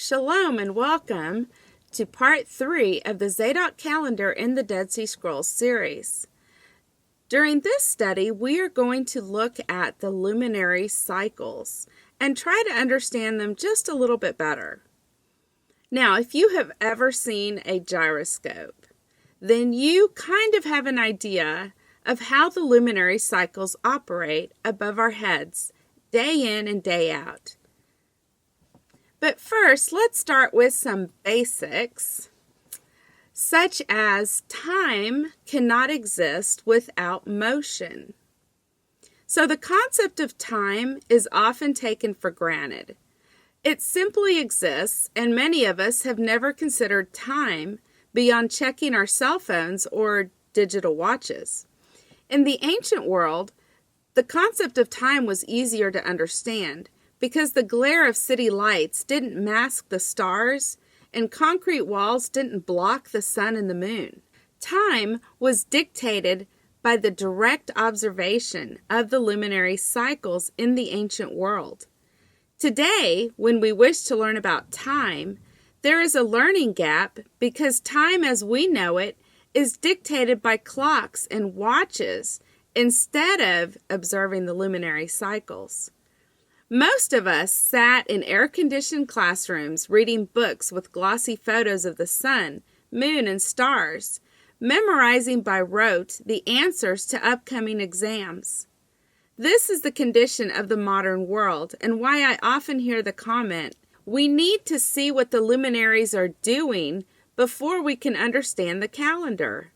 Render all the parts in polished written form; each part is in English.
Shalom and welcome to part 3 of the Zadok calendar in the Dead Sea Scrolls series. During this study, we are going to look at the Luminary Cycles and try to understand them just a little bit better. Now, if you have ever seen a gyroscope, then you kind of have an idea of how the luminary cycles operate above our heads, day in and day out. But first, let's start with some basics, such as time cannot exist without motion. So the concept of time is often taken for granted. It simply exists, and many of us have never considered time beyond checking our cell phones or digital watches. In the ancient world, the concept of time was easier to understand, because the glare of city lights didn't mask the stars and concrete walls didn't block the sun and the moon. Time was dictated by the direct observation of the luminary cycles in the ancient world. Today, when we wish to learn about time, there is a learning gap because time as we know it is dictated by clocks and watches instead of observing the luminary cycles. Most of us sat in air-conditioned classrooms reading books with glossy photos of the sun, moon, and stars, memorizing by rote the answers to upcoming exams. This is the condition of the modern world, and why I often hear the comment, we need to see what the luminaries are doing before we can understand the calendar.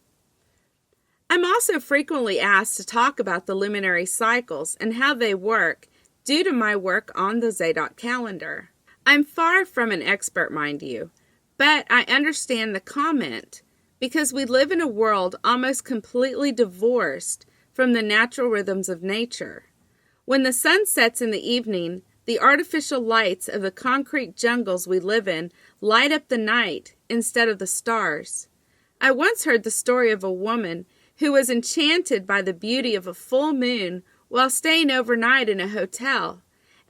I'm also frequently asked to talk about the luminary cycles and how they work due to my work on the Zadok calendar. I'm far from an expert, mind you, but I understand the comment because we live in a world almost completely divorced from the natural rhythms of nature. When the sun sets in the evening, the artificial lights of the concrete jungles we live in light up the night instead of the stars. I once heard the story of a woman who was enchanted by the beauty of a full moon while staying overnight in a hotel,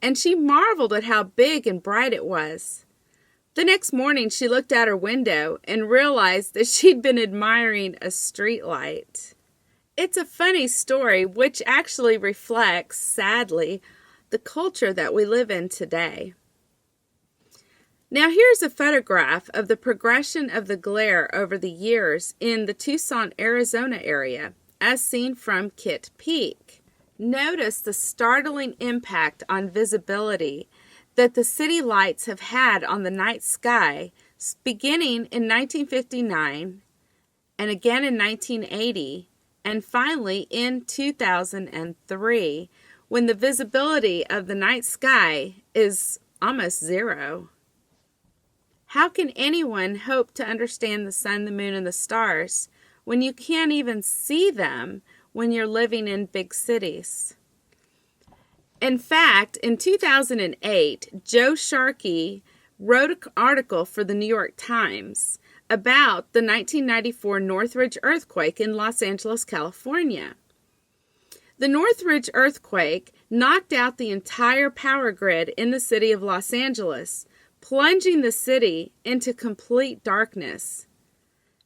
and she marveled at how big and bright it was. The next morning she looked out her window and realized that she'd been admiring a streetlight. It's a funny story which actually reflects, sadly, the culture that we live in today. Now here's a photograph of the progression of the glare over the years in the Tucson, Arizona area, as seen from Kitt Peak. Notice the startling impact on visibility that the city lights have had on the night sky beginning in 1959 and again in 1980 and finally in 2003 when the visibility of the night sky is almost zero. How can anyone hope to understand the sun, the moon, and the stars when you can't even see them when you're living in big cities? In fact, in 2008, Joe Sharkey wrote an article for the New York Times about the 1994 Northridge earthquake in Los Angeles, California. The Northridge earthquake knocked out the entire power grid in the city of Los Angeles, plunging the city into complete darkness.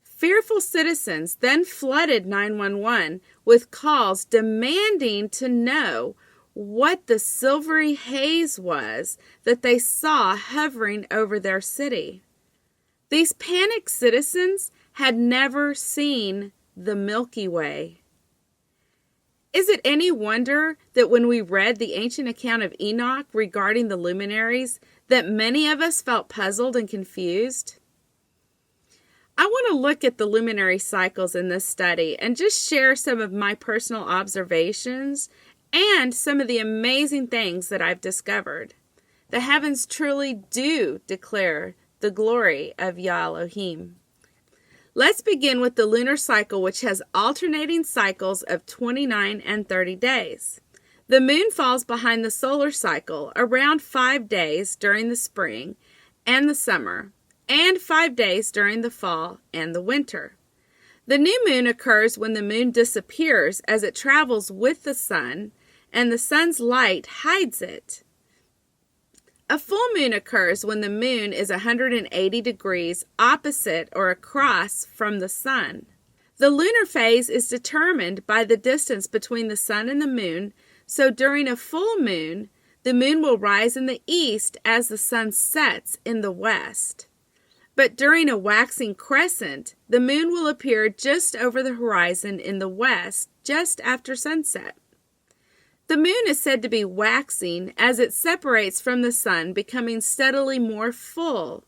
Fearful citizens then flooded 911 with calls demanding to know what the silvery haze was that they saw hovering over their city. These panicked citizens had never seen the Milky Way. Is it any wonder that when we read the ancient account of Enoch regarding the luminaries, that many of us felt puzzled and confused? I want to look at the luminary cycles in this study and just share some of my personal observations and some of the amazing things that I've discovered. The heavens truly do declare the glory of Yah Elohim. Let's begin with the lunar cycle, which has alternating cycles of 29 and 30 days. The moon falls behind the solar cycle around 5 days during the spring and the summer, and 5 days during the fall and the winter. The new moon occurs when the moon disappears as it travels with the sun, and the sun's light hides it. A full moon occurs when the moon is 180 degrees opposite or across from the sun. The lunar phase is determined by the distance between the sun and the moon, so during a full moon, the moon will rise in the east as the sun sets in the west. But during a waxing crescent, the moon will appear just over the horizon in the west, just after sunset. The moon is said to be waxing as it separates from the sun, becoming steadily more full,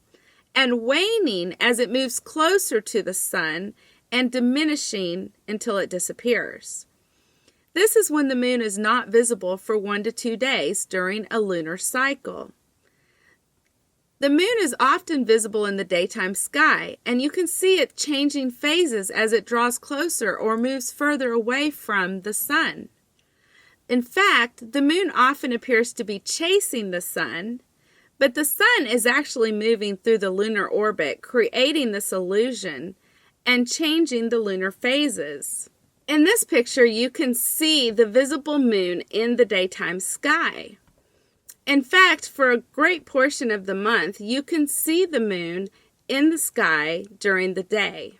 and waning as it moves closer to the sun and diminishing until it disappears. This is when the moon is not visible for 1 to 2 days during a lunar cycle. The moon is often visible in the daytime sky, and you can see it changing phases as it draws closer or moves further away from the sun. In fact, the moon often appears to be chasing the sun, but the sun is actually moving through the lunar orbit, creating this illusion and changing the lunar phases. In this picture, you can see the visible moon in the daytime sky. In fact, for a great portion of the month, you can see the moon in the sky during the day.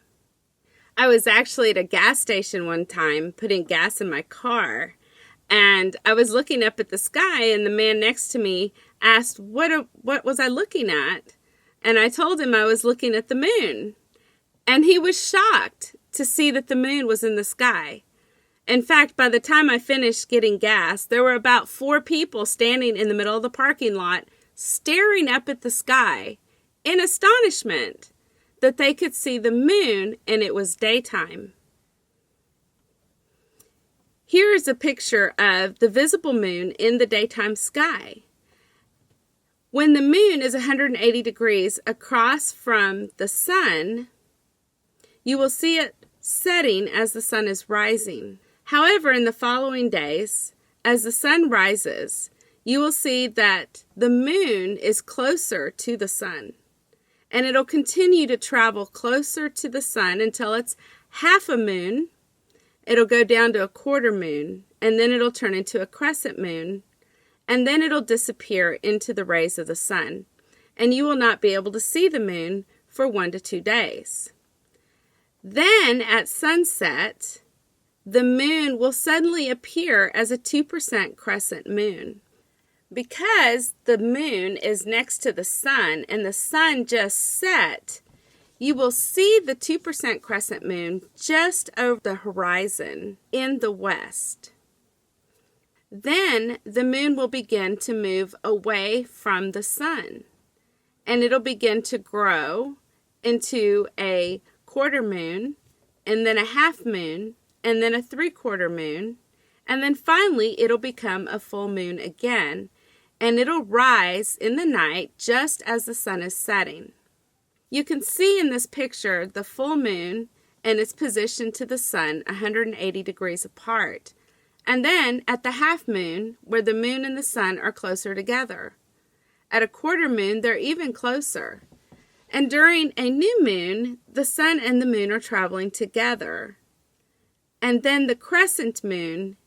I was actually at a gas station one time putting gas in my car, and I was looking up at the sky, and the man next to me asked, what was I looking at? And I told him I was looking at the moon. And he was shocked to see that the moon was in the sky. In fact, by the time I finished getting gas, there were about 4 people standing in the middle of the parking lot, staring up at the sky in astonishment that they could see the moon and it was daytime. Here is a picture of the visible moon in the daytime sky. When the moon is 180 degrees across from the sun, you will see it setting as the sun is rising. However, in the following days, as the sun rises, you will see that the moon is closer to the sun. And it'll continue to travel closer to the sun until it's half a moon. It'll go down to a quarter moon, and then it'll turn into a crescent moon, and then it'll disappear into the rays of the sun, and you will not be able to see the moon for 1 to 2 days. Then, at sunset, the moon will suddenly appear as a 2% crescent moon. Because the moon is next to the sun, and the sun just set, you will see the 2% crescent moon just over the horizon in the west. Then the moon will begin to move away from the sun, and it'll begin to grow into a quarter moon, and then a half moon, and then a 3/4 moon, and then finally it'll become a full moon again, and it'll rise in the night just as the sun is setting. You can see in this picture the full moon and its position to the sun 180 degrees apart. And then at the half moon, where the moon and the sun are closer together. At a quarter moon, they're even closer. And during a new moon, the sun and the moon are traveling together. And then the crescent moon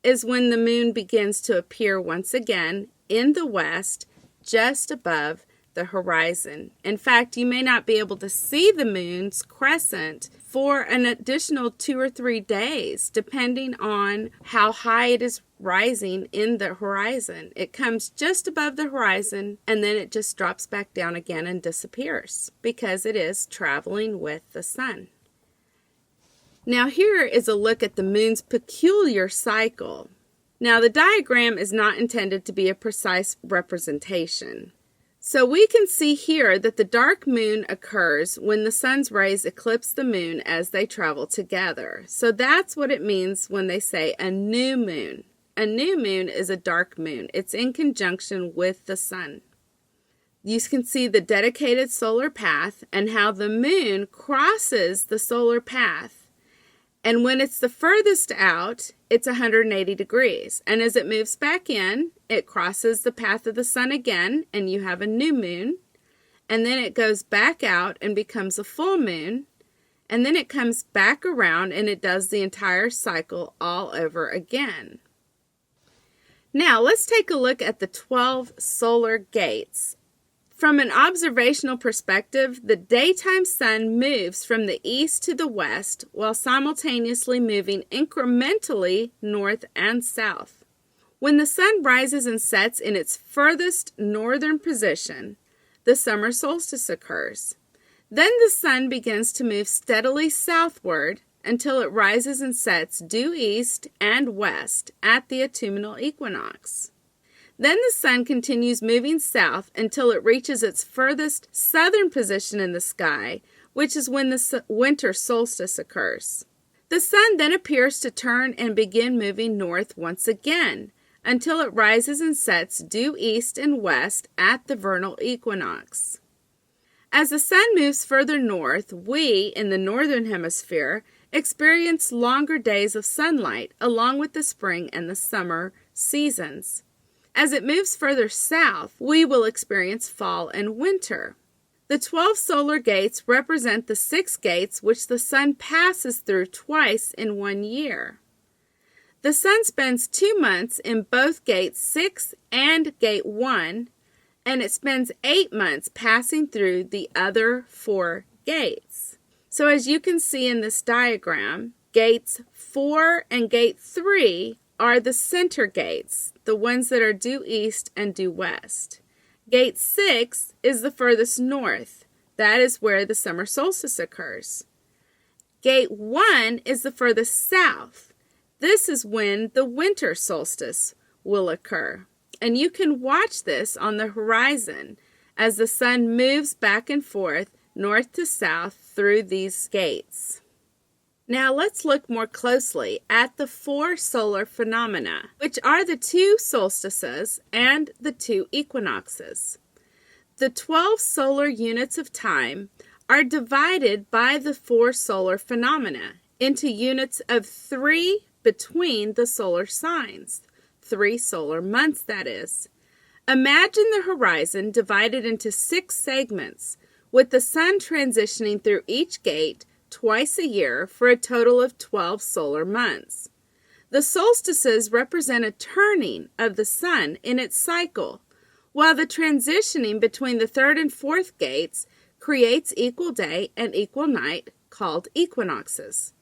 is when the moon begins to appear once again in the west, just above the horizon. In fact, you may not be able to see the moon's crescent for an additional 2 or 3 days, depending on how high it is rising in the horizon. It comes just above the horizon, and then it just drops back down again and disappears because it is traveling with the sun. Now here is a look at the moon's peculiar cycle. Now the diagram is not intended to be a precise representation. So we can see here that the dark moon occurs when the sun's rays eclipse the moon as they travel together. So that's what it means when they say a new moon. A new moon is a dark moon. It's in conjunction with the sun. You can see the dedicated solar path and how the moon crosses the solar path. And when it's the furthest out, it's 180 degrees. And as it moves back in, it crosses the path of the sun again, and you have a new moon. And then it goes back out and becomes a full moon. And then it comes back around and it does the entire cycle all over again. Now let's take a look at the 12 solar gates. From an observational perspective, the daytime sun moves from the east to the west while simultaneously moving incrementally north and south. When the sun rises and sets in its furthest northern position, the summer solstice occurs. Then the sun begins to move steadily southward until it rises and sets due east and west at the autumnal equinox. Then the sun continues moving south until it reaches its furthest southern position in the sky, which is when the winter solstice occurs. The sun then appears to turn and begin moving north once again until it rises and sets due east and west at the vernal equinox. As the sun moves further north, we, in the northern hemisphere, experience longer days of sunlight along with the spring and the summer seasons. As it moves further south, we will experience fall and winter. The 12 solar gates represent the 6 gates which the sun passes through twice in 1 year. The sun spends 2 months in both gate 6 and gate 1, and it spends 8 months passing through the other 4 gates. So as you can see in this diagram, gates 4 and gate 3 are the center gates, the ones that are due east and due west. Gate 6 is the furthest north. That is where the summer solstice occurs. Gate 1 is the furthest south. This is when the winter solstice will occur. And you can watch this on the horizon as the sun moves back and forth north to south through these gates. Now let's look more closely at the 4 solar phenomena, which are the 2 solstices and the 2 equinoxes. The 12 solar units of time are divided by the 4 solar phenomena into units of 3 between the solar signs. 3 solar months, that is. Imagine the horizon divided into 6 segments, with the sun transitioning through each gate twice a year for a total of 12 solar months. The solstices represent a turning of the sun in its cycle, while the transitioning between the 3rd and 4th gates creates equal day and equal night, called equinoxes.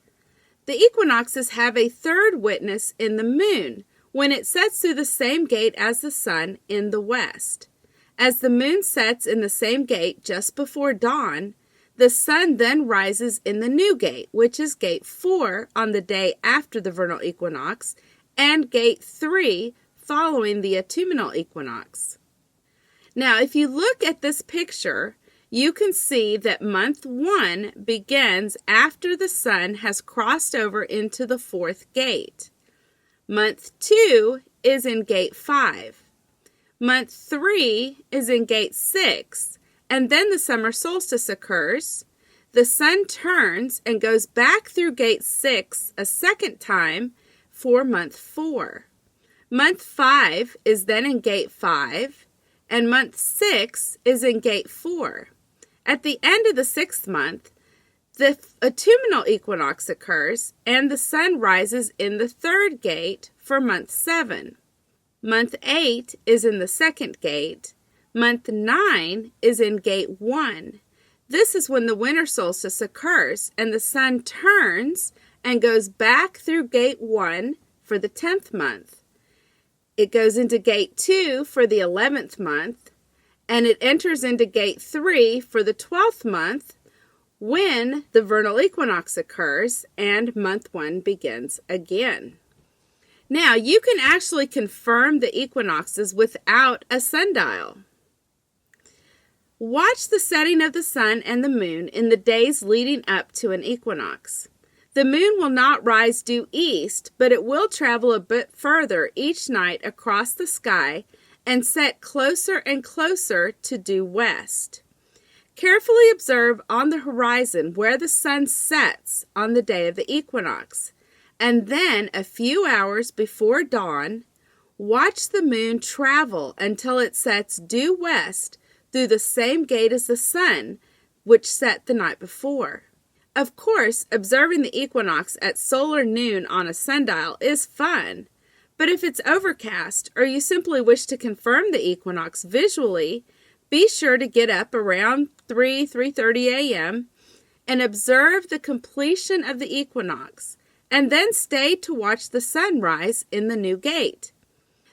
The equinoxes have a 3rd witness in the moon, when it sets through the same gate as the sun in the west. As the moon sets in the same gate just before dawn, the sun then rises in the new gate, which is gate 4 on the day after the vernal equinox, and gate 3 following the autumnal equinox. Now, if you look at this picture, you can see that month 1 begins after the sun has crossed over into the 4th gate. Month 2 is in gate 5. Month 3 is in gate 6, and then the summer solstice occurs. The sun turns and goes back through gate 6 a second time for month 4. Month 5 is then in gate 5, and month 6 is in gate 4. At the end of the 6th month, the autumnal equinox occurs, and the sun rises in the 3rd gate for month 7. Month 8 is in the 2nd gate. Month 9 is in gate 1. This is when the winter solstice occurs, and the sun turns and goes back through gate 1 for the 10th month. It goes into gate 2 for the 11th month, and it enters into gate 3 for the 12th month, when the vernal equinox occurs and month 1 begins again. Now, you can actually confirm the equinoxes without a sundial. Watch the setting of the sun and the moon in the days leading up to an equinox. The moon will not rise due east, but it will travel a bit further each night across the sky and set closer and closer to due west. Carefully observe on the horizon where the sun sets on the day of the equinox, and then a few hours before dawn, watch the moon travel until it sets due west through the same gate as the sun, which set the night before. Of course, observing the equinox at solar noon on a sundial is fun, But if it's overcast or you simply wish to confirm the equinox visually, be sure to get up around 3:30 a.m. and observe the completion of the equinox, and then stay to watch the sunrise in the new gate.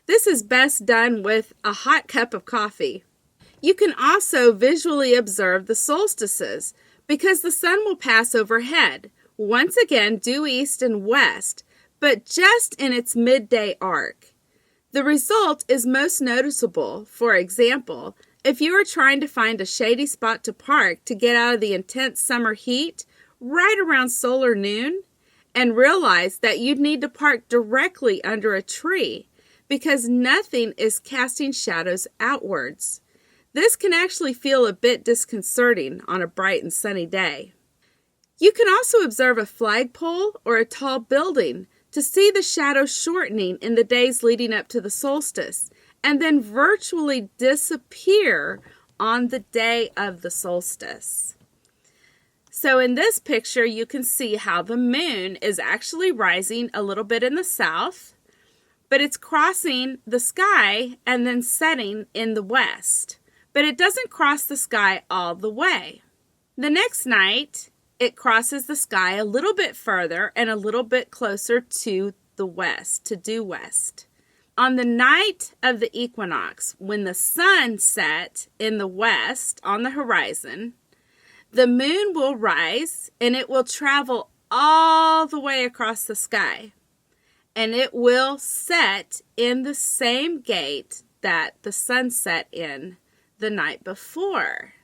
This is best done with a hot cup of coffee. You can also visually observe the solstices because the sun will pass overhead, once again due east and west, but just in its midday arc. The result is most noticeable, for example, if you are trying to find a shady spot to park to get out of the intense summer heat right around solar noon, and realize that you'd need to park directly under a tree because nothing is casting shadows outwards. This can actually feel a bit disconcerting on a bright and sunny day. You can also observe a flagpole or a tall building to see the shadow shortening in the days leading up to the solstice, and then virtually disappear on the day of the solstice. So in this picture, you can see how the moon is actually rising a little bit in the south, but it's crossing the sky and then setting in the west. But it doesn't cross the sky all the way. The next night, it crosses the sky a little bit further and a little bit closer to the west, to due west. On the night of the equinox, when the sun set in the west on the horizon, the moon will rise and it will travel all the way across the sky. And it will set in the same gate that the sun set in the night before.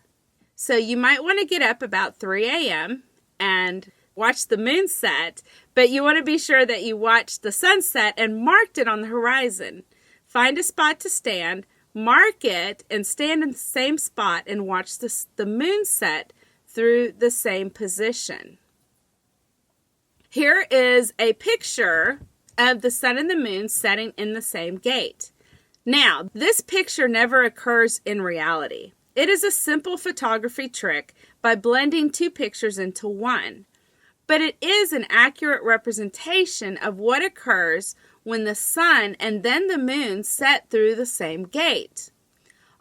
So you might want to get up about 3 a.m. and watch the moon set, but you want to be sure that you watched the sunset and marked it on the horizon. Find a spot to stand, mark it, and stand in the same spot and watch the moon set through the same position. Here is a picture of the sun and the moon setting in the same gate. Now, this picture never occurs in reality. It is a simple photography trick by blending two pictures into one. But it is an accurate representation of what occurs when the sun and then the moon set through the same gate.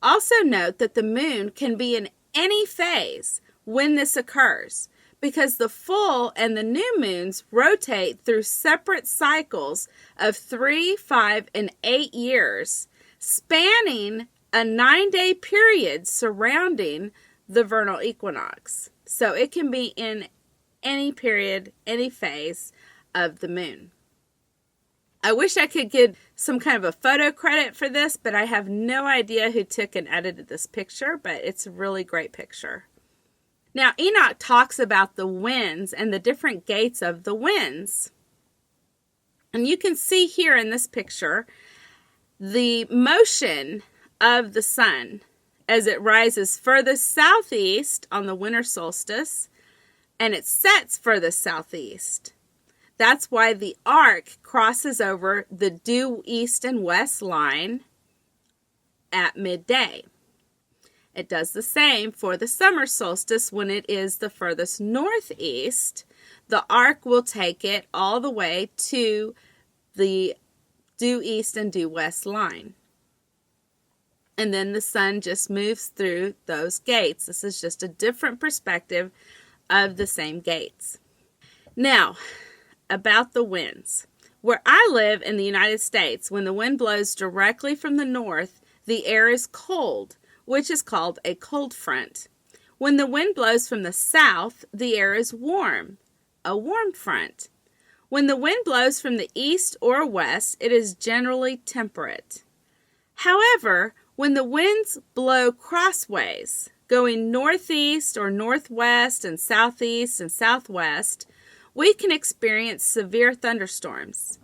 Also note that the moon can be in any phase when this occurs, because the full and the new moons rotate through separate cycles of 3, 5, and 8 years, spanning a 9-day period surrounding the vernal equinox. So it can be in any period, any phase of the moon. I wish I could get some kind of a photo credit for this, but I have no idea who took and edited this picture, but it's a really great picture. Now, Enoch talks about the winds and the different gates of the winds. And you can see here in this picture the motion of the sun as it rises furthest southeast on the winter solstice and it sets furthest southeast. That's why the arc crosses over the due east and west line at midday. It does the same for the summer solstice when it is the furthest northeast. The arc will take it all the way to the due east and due west line. And then the sun just moves through those gates. This is just a different perspective of the same gates. Now, about the winds. Where I live in the United States, when the wind blows directly from the north, the air is cold, which is called a cold front. When the wind blows from the south, the air is warm, a warm front. When the wind blows from the east or west, it is generally temperate. However, when the winds blow crossways, going northeast or northwest and southwest, we can experience severe thunderstorms.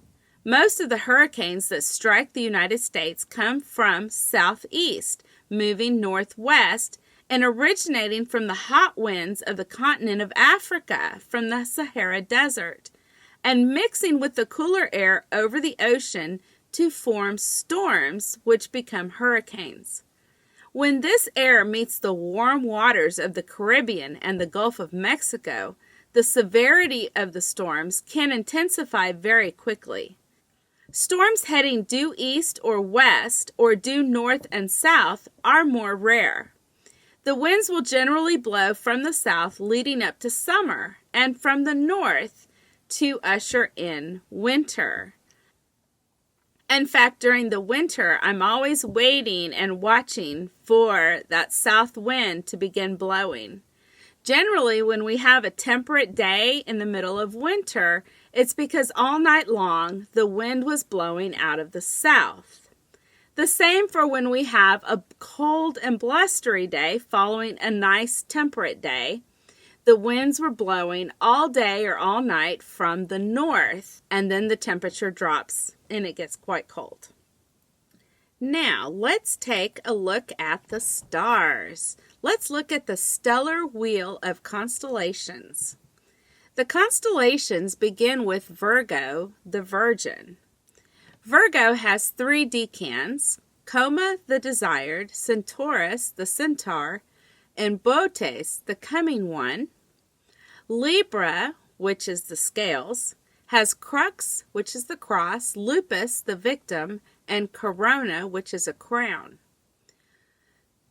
Most of the hurricanes that strike the United States come from southeast, moving northwest, and originating from the hot winds of the continent of Africa from the Sahara Desert, and mixing with the cooler air over the ocean to form storms which become hurricanes. When this air meets the warm waters of the Caribbean and the Gulf of Mexico, the severity of the storms can intensify very quickly. Storms heading due east or west or due north and south are more rare. The winds will generally blow from the south leading up to summer and from the north to usher in winter. In fact, during the winter, I'm always waiting and watching for that south wind to begin blowing. Generally, when we have a temperate day in the middle of winter, it's because all night long the wind was blowing out of the south. The same for when we have a cold and blustery day following a nice temperate day. The winds were blowing all day or all night from the north, and then the temperature drops and it gets quite cold. Now, let's take a look at the stars. Let's look at the stellar wheel of constellations. The constellations begin with Virgo, the Virgin. Virgo has 3 decans: Coma, the Desired, Centaurus, the Centaur, and Botes, the Coming One. Libra, which is the Scales, has Crux, which is the Cross, Lupus, the Victim, and Corona, which is a crown.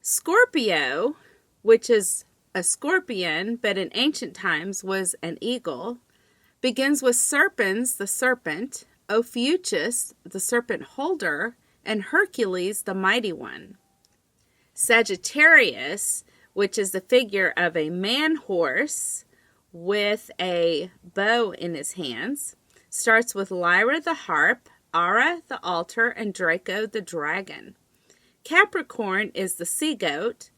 Scorpio, which is a scorpion, but in ancient times was an eagle, begins with Serpens, the serpent, Ophiuchus, the serpent holder, and Hercules, the mighty one. Sagittarius, which is the figure of a man-horse with a bow in his hands, starts with Lyra the harp, Ara the altar, and Draco the dragon. Capricorn is the sea-goat.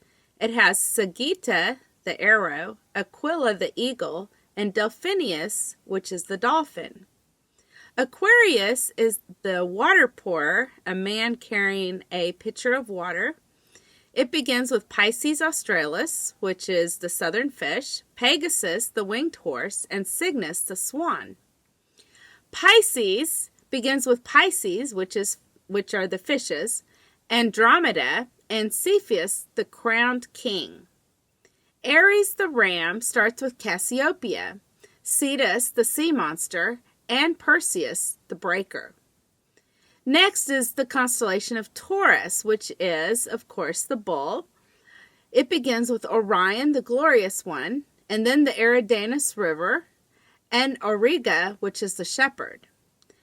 It has Sagitta, the arrow, Aquila, the eagle, and Delphinius, which is the dolphin. Aquarius is the water pourer, a man carrying a pitcher of water. It begins with Pisces australis, which is the southern fish, Pegasus, the winged horse, and Cygnus, the swan. Pisces begins with Pisces, which are the fishes, Andromeda, and Cepheus, the crowned king. Aries, the ram, starts with Cassiopeia, Cetus, the sea monster, and Perseus, the breaker. Next is the constellation of Taurus, which is, of course, the bull. It begins with Orion, the glorious one, and then the Eridanus River, and Auriga, which is the shepherd.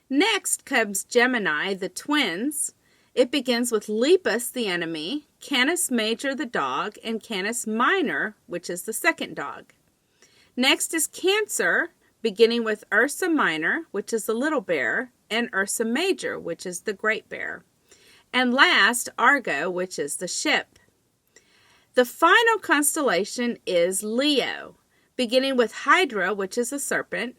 Next comes Gemini, the twins. It begins with Lepus, the enemy, Canis Major, the dog, and Canis Minor, which is the second dog. Next is Cancer, beginning with Ursa Minor, which is the little bear, and Ursa Major, which is the great bear. And last, Argo, which is the ship. The final constellation is Leo, beginning with Hydra, which is a serpent,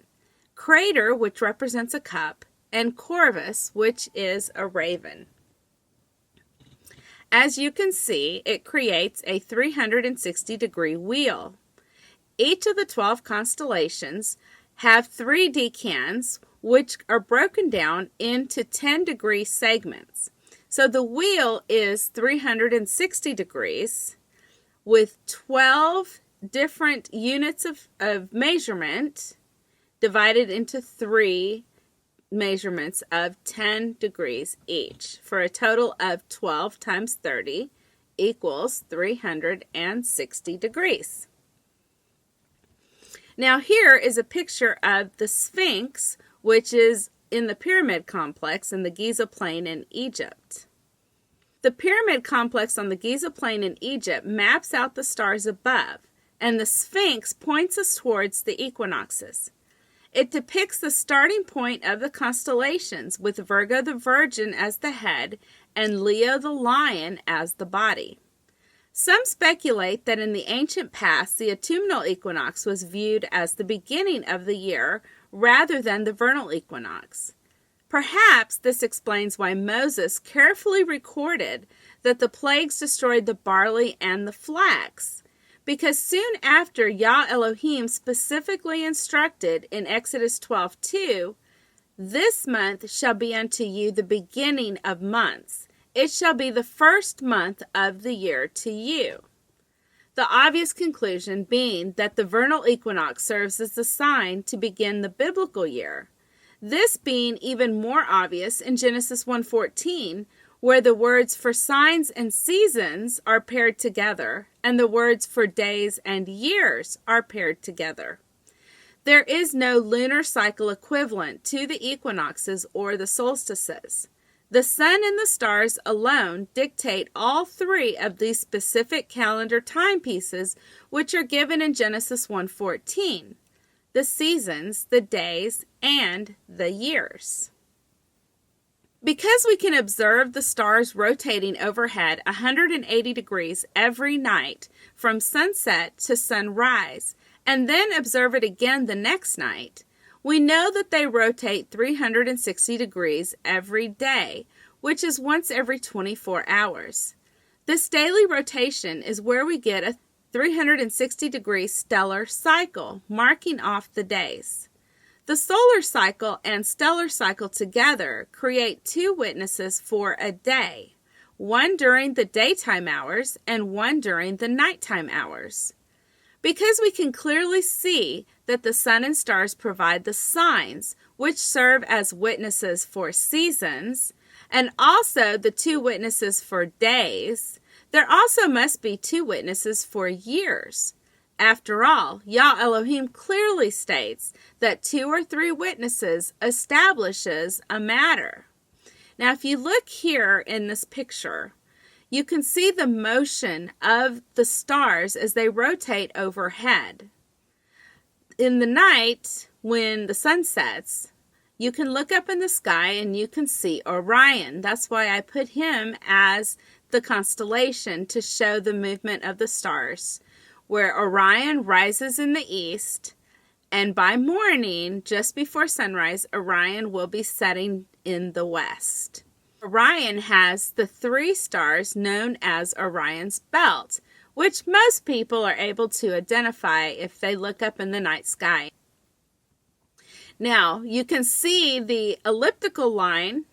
Crater, which represents a cup, and Corvus, which is a raven. As you can see, it creates a 360-degree wheel. Each of the 12 constellations have 3 decans, which are broken down into 10-degree segments. So the wheel is 360 degrees with 12 different units of measurement divided into 3 measurements of 10 degrees each, for a total of 12 times 30 equals 360 degrees. Now here is a picture of the Sphinx, which is in the pyramid complex in the Giza Plain in Egypt. The pyramid complex on the Giza Plain in Egypt maps out the stars above, and the Sphinx points us towards the equinoxes. It depicts the starting point of the constellations, with Virgo the Virgin as the head and Leo the lion as the body. Some speculate that in the ancient past, the autumnal equinox was viewed as the beginning of the year rather than the vernal equinox. Perhaps this explains why Moses carefully recorded that the plagues destroyed the barley and the flax, because soon after Yah Elohim specifically instructed in Exodus 12:2, "This month shall be unto you the beginning of months. It shall be the first month of the year to you." The obvious conclusion being that the vernal equinox serves as the sign to begin the biblical year. This being even more obvious in Genesis 1:14, where the words for signs and seasons are paired together, and the words for days and years are paired together. There is no lunar cycle equivalent to the equinoxes or the solstices. The sun and the stars alone dictate all three of these specific calendar timepieces, which are given in Genesis 1:14: the seasons, the days, and the years. Because we can observe the stars rotating overhead 180 degrees every night from sunset to sunrise, and then observe it again the next night, we know that they rotate 360 degrees every day, which is once every 24 hours. This daily rotation is where we get a 360-degree stellar cycle, marking off the days. The solar cycle and stellar cycle together create two witnesses for a day, one during the daytime hours and one during the nighttime hours. Because we can clearly see that the sun and stars provide the signs, which serve as witnesses for seasons, and also the two witnesses for days, there also must be two witnesses for years. After all, Yah Elohim clearly states that 2 or 3 witnesses establishes a matter. Now, if you look here in this picture, you can see the motion of the stars as they rotate overhead. In the night, when the sun sets, you can look up in the sky and you can see Orion. That's why I put him as the constellation to show the movement of the stars, where Orion rises in the east, and by morning, just before sunrise, Orion will be setting in the west. Orion has the 3 stars known as Orion's belt, which most people are able to identify if they look up in the night sky. Now, you can see the elliptical line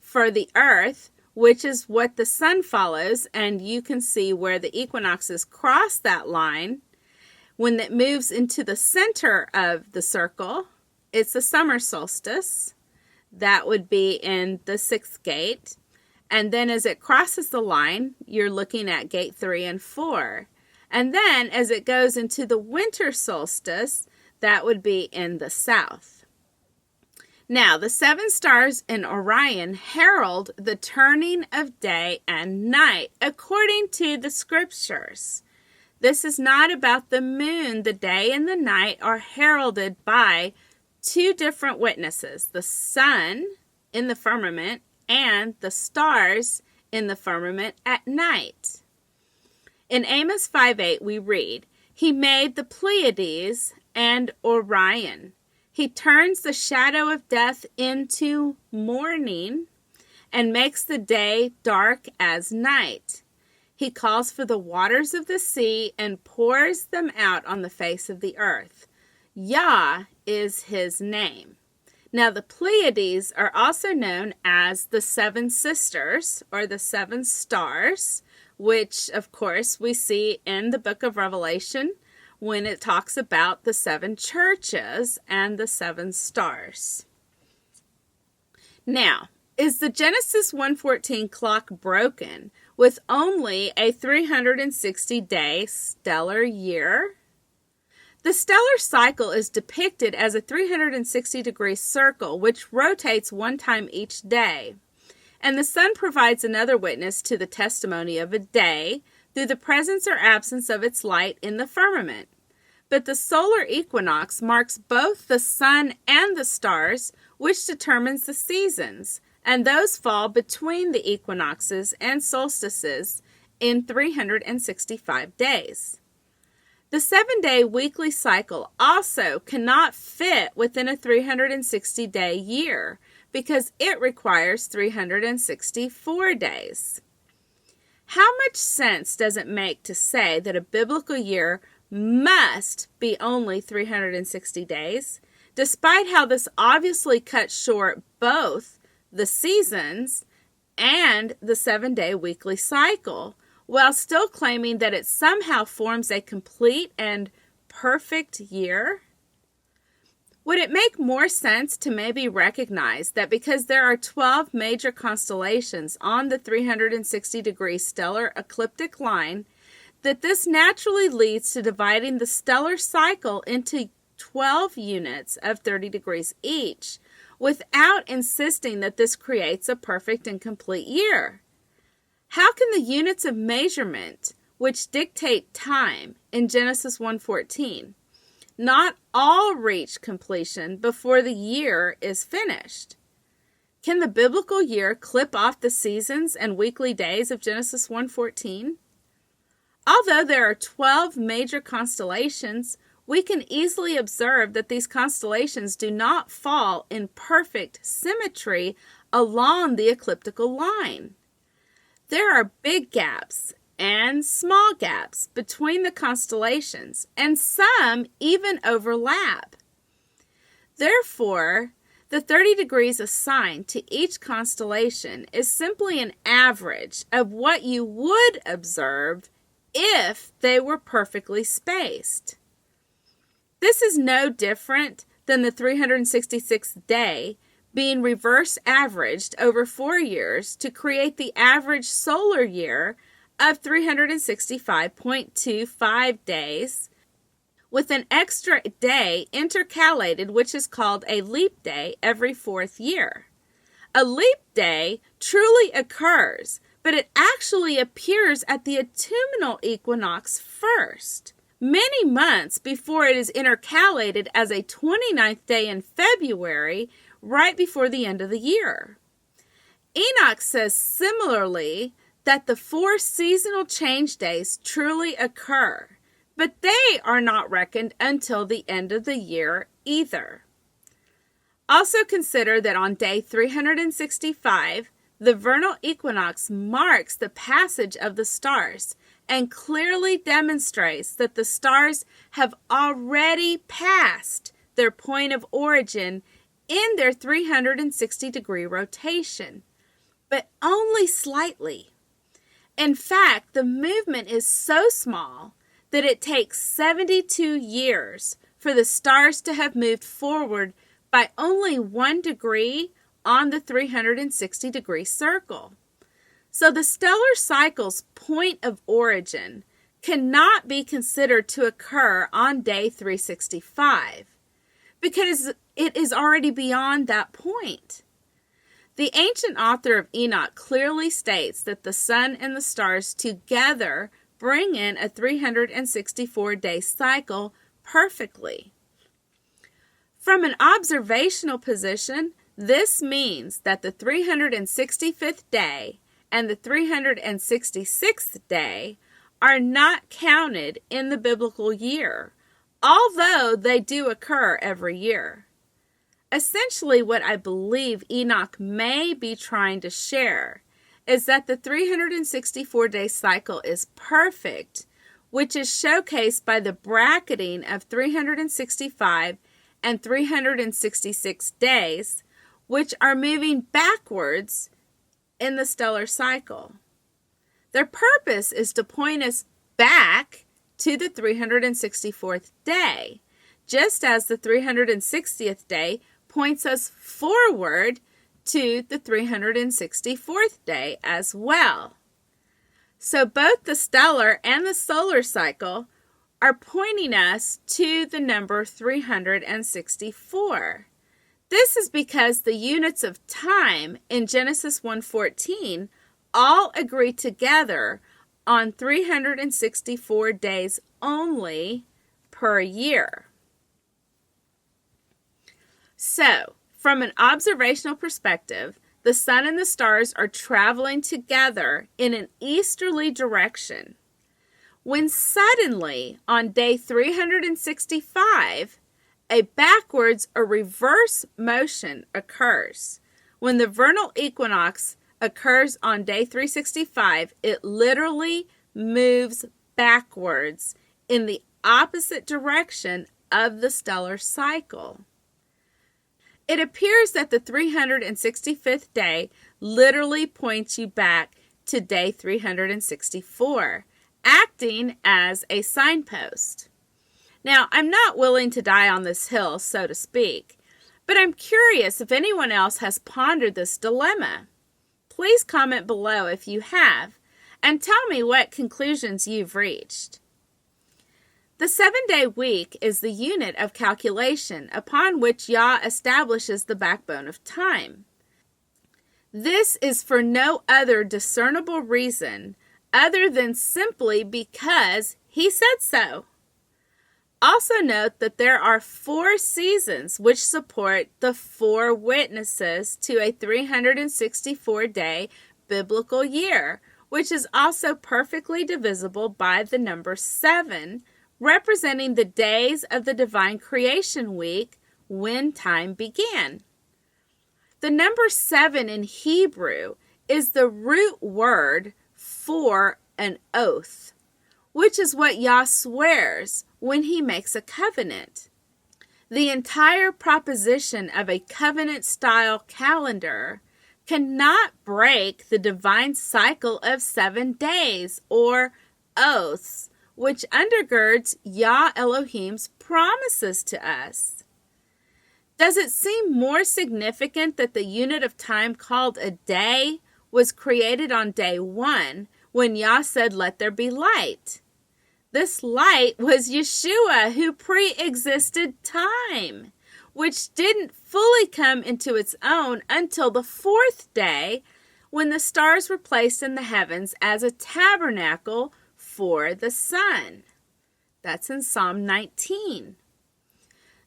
for the Earth, which is what the sun follows, and you can see where the equinoxes cross that line. When it moves into the center of the circle, it's the summer solstice. That would be in the 6th gate. And then as it crosses the line, you're looking at gate 3 and 4. And then as it goes into the winter solstice, that would be in the south. Now, the 7 stars in Orion herald the turning of day and night, according to the scriptures. This is not about the moon. The day and the night are heralded by 2 different witnesses, the sun in the firmament and the stars in the firmament at night. In Amos 5:8 we read, "He made the Pleiades and Orion. He turns the shadow of death into morning and makes the day dark as night. He calls for the waters of the sea and pours them out on the face of the earth. Yah is his name." Now, the Pleiades are also known as the 7 sisters or the 7 stars, which, of course, we see in the book of Revelation when it talks about the 7 churches and the 7 stars. Now, is the Genesis 1:14 clock broken with only a 360-day stellar year? The stellar cycle is depicted as a 360-degree circle which rotates one time each day, and the sun provides another witness to the testimony of a day through the presence or absence of its light in the firmament. But the solar equinox marks both the sun and the stars, which determines the seasons, and those fall between the equinoxes and solstices in 365 days. The 7-day weekly cycle also cannot fit within a 360-day year because it requires 364 days. How much sense does it make to say that a biblical year must be only 360 days, despite how this obviously cuts short both the seasons and the 7-day weekly cycle, while still claiming that it somehow forms a complete and perfect year? Would it make more sense to maybe recognize that because there are 12 major constellations on the 360-degree stellar ecliptic line, that this naturally leads to dividing the stellar cycle into 12 units of 30 degrees each, without insisting that this creates a perfect and complete year? How can the units of measurement, which dictate time in Genesis 1:14, not all reach completion before the year is finished? Can the biblical year clip off the seasons and weekly days of Genesis 1:14? Although there are 12 major constellations, we can easily observe that these constellations do not fall in perfect symmetry along the ecliptical line. There are big gaps and small gaps between the constellations, and some even overlap. Therefore, the 30 degrees assigned to each constellation is simply an average of what you would observe if they were perfectly spaced. This is no different than the 366th day being reverse averaged over 4 years to create the average solar year of 365.25 days, with an extra day intercalated, which is called a leap day, every 4th year. A leap day truly occurs, but it actually appears at the autumnal equinox first, many months before it is intercalated as a 29th day in February, right before the end of the year. Enoch says similarly that the 4 seasonal change days truly occur, but they are not reckoned until the end of the year either. Also consider that on day 365, the vernal equinox marks the passage of the stars and clearly demonstrates that the stars have already passed their point of origin in their 360-degree rotation, but only slightly. In fact, the movement is so small that it takes 72 years for the stars to have moved forward by only 1 degree on the 360-degree circle. So the stellar cycle's point of origin cannot be considered to occur on day 365 because it is already beyond that point. The ancient author of Enoch clearly states that the sun and the stars together bring in a 364-day cycle perfectly. From an observational position, this means that the 365th day and the 366th day are not counted in the biblical year, although they do occur every year. Essentially, what I believe Enoch may be trying to share is that the 364-day cycle is perfect, which is showcased by the bracketing of 365 and 366 days, which are moving backwards in the stellar cycle. Their purpose is to point us back to the 364th day, just as the 360th day points us forward to the 364th day as well. So both the stellar and the solar cycle are pointing us to the number 364. This is because the units of time in Genesis 1:14 all agree together on 364 days only per year. So, from an observational perspective, the sun and the stars are traveling together in an easterly direction, when suddenly, on day 365, a backwards or reverse motion occurs. When the vernal equinox occurs on day 365, it literally moves backwards in the opposite direction of the stellar cycle. It appears that the 365th day literally points you back to day 364, acting as a signpost. Now, I'm not willing to die on this hill, so to speak, but I'm curious if anyone else has pondered this dilemma. Please comment below if you have, and tell me what conclusions you've reached. The 7-day week is the unit of calculation upon which Yah establishes the backbone of time. This is for no other discernible reason other than simply because He said so. Also note that there are 4 seasons which support the 4 witnesses to a 364-day biblical year, which is also perfectly divisible by the number 7, representing the days of the divine creation week when time began. The number 7 in Hebrew is the root word for an oath, which is what Yah swears when He makes a covenant. The entire proposition of a covenant-style calendar cannot break the divine cycle of 7 days, or oaths, which undergirds Yah Elohim's promises to us. Does it seem more significant that the unit of time called a day was created on day 1 when Yah said, "Let there be light"? This light was Yeshua, who pre-existed time, which didn't fully come into its own until the 4th day, when the stars were placed in the heavens as a tabernacle for the sun. That's in Psalm 19.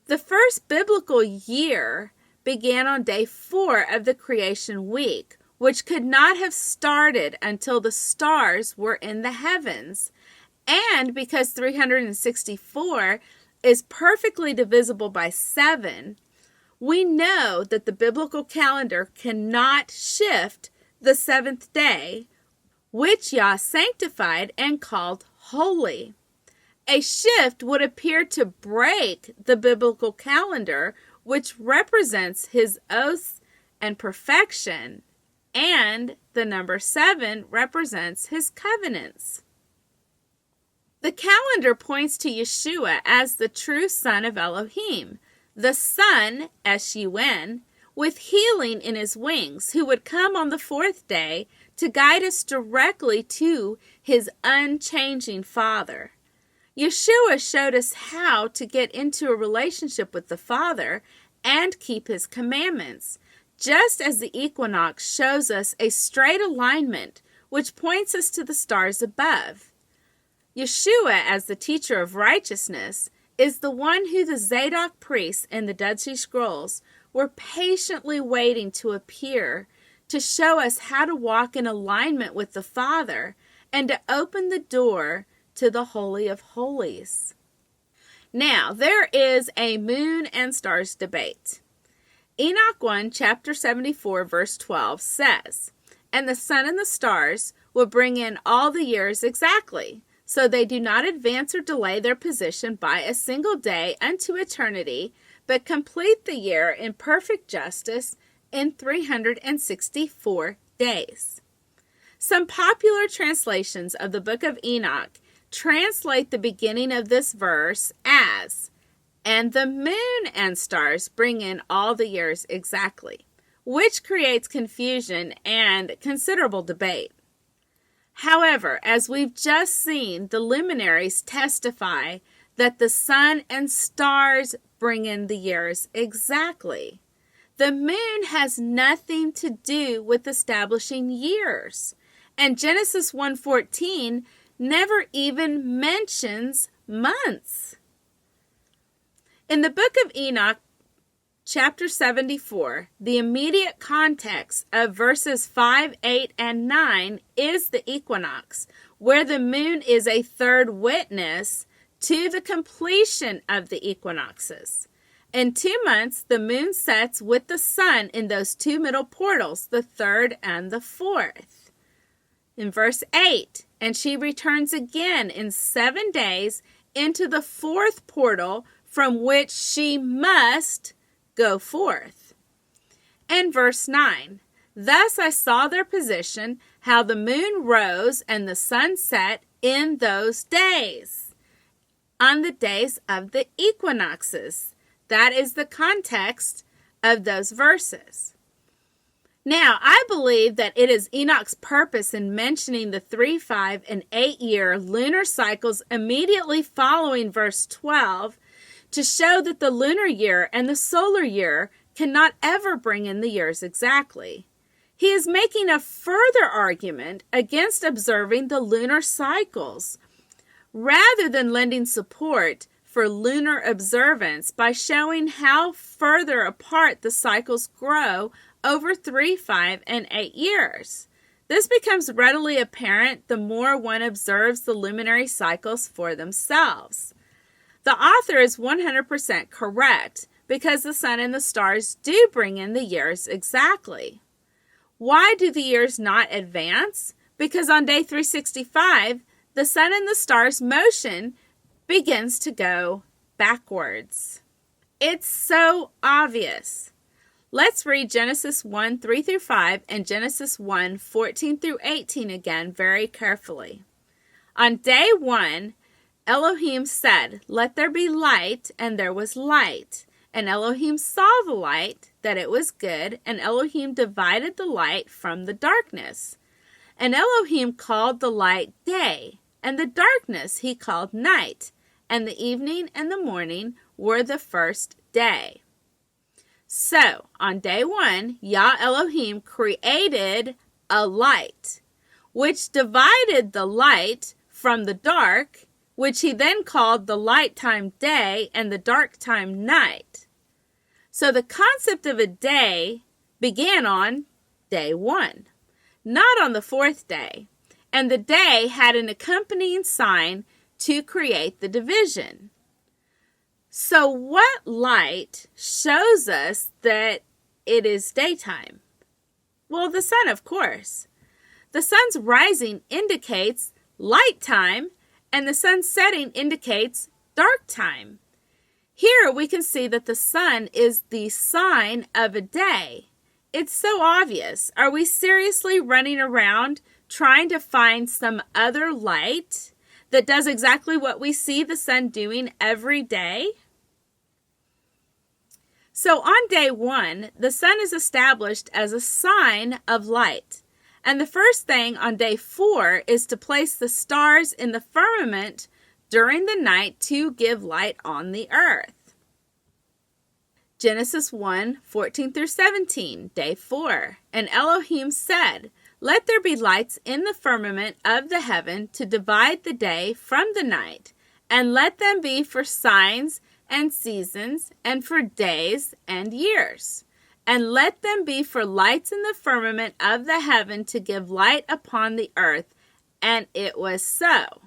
The first biblical year began on day 4 of the creation week, which could not have started until the stars were in the heavens. And because 364 is perfectly divisible by 7, we know that the biblical calendar cannot shift the 7th day, which Yah sanctified and called holy. A shift would appear to break the biblical calendar, which represents His oaths and perfection, and the number 7 represents His covenants. The calendar points to Yeshua as the true Son of Elohim, the Son, S-U-N, with healing in His wings, who would come on the 4th day to guide us directly to His unchanging Father. Yeshua showed us how to get into a relationship with the Father and keep His commandments, just as the equinox shows us a straight alignment which points us to the stars above. Yeshua, as the teacher of righteousness, is the one who the Zadok priests in the Dead Sea Scrolls were patiently waiting to appear to show us how to walk in alignment with the Father and to open the door to the Holy of Holies. Now, there is a moon and stars debate. Enoch 1, chapter 74, verse 12 says, "And the sun and the stars will bring in all the years exactly, so they do not advance or delay their position by a single day unto eternity, but complete the year in perfect justice in 364 days. Some popular translations of the book of Enoch translate the beginning of this verse as, "And the moon and stars bring in all the years exactly," which creates confusion and considerable debate. However, as we've just seen, the luminaries testify that the sun and stars bring in the years exactly. The moon has nothing to do with establishing years, and Genesis 1:14 never even mentions months. In the book of Enoch, chapter 74, the immediate context of verses 5, 8, and 9 is the equinox, where the moon is a third witness to the completion of the equinoxes. In 2 months, the moon sets with the sun in those 2 middle portals, the 3rd and the 4th. In verse 8, "And she returns again in 7 days into the 4th portal from which she must go forth." And verse 9, "Thus I saw their position, how the moon rose and the sun set in those days." on the days of the equinoxes. That is the context of those verses. Now, I believe that it is Enoch's purpose in mentioning the 3, 5, and 8-year lunar cycles immediately following verse 12 to show that the lunar year and the solar year cannot ever bring in the years exactly. He is making a further argument against observing the lunar cycles, rather than lending support for lunar observance by showing how further apart the cycles grow over 3, 5, and 8 years. This becomes readily apparent the more one observes the luminary cycles for themselves. The author is 100% correct because the sun and the stars do bring in the years exactly. Why do the years not advance? Because on day 365, the sun and the stars' motion begins to go backwards. It's so obvious. Let's read Genesis 1, 3 through 5 and Genesis 1, 14 through 18 again very carefully. On day 1, Elohim said, "Let there be light," and there was light. And Elohim saw the light, that it was good, and Elohim divided the light from the darkness. And Elohim called the light day, and the darkness he called night, and the evening and the morning were the first day. So, on day 1, Yah Elohim created a light, which divided the light from the dark, which he then called the light time day and the dark time night. So the concept of a day began on day 1, not on the 4th day, and the day had an accompanying sign to create the division. So what light shows us that it is daytime? Well, the sun, of course. The sun's rising indicates light time, and the sun setting indicates dark time. Here we can see that the sun is the sign of a day. It's so obvious. Are we seriously running around trying to find some other light that does exactly what we see the sun doing every day? So on day 1, the sun is established as a sign of light. And the first thing on day 4 is to place the stars in the firmament during the night to give light on the earth. Genesis 1, 14 through 17, day 4. And Elohim said, "Let there be lights in the firmament of the heaven to divide the day from the night, and let them be for signs and seasons, and for days and years. And let them be for lights in the firmament of the heaven to give light upon the earth." And it was so.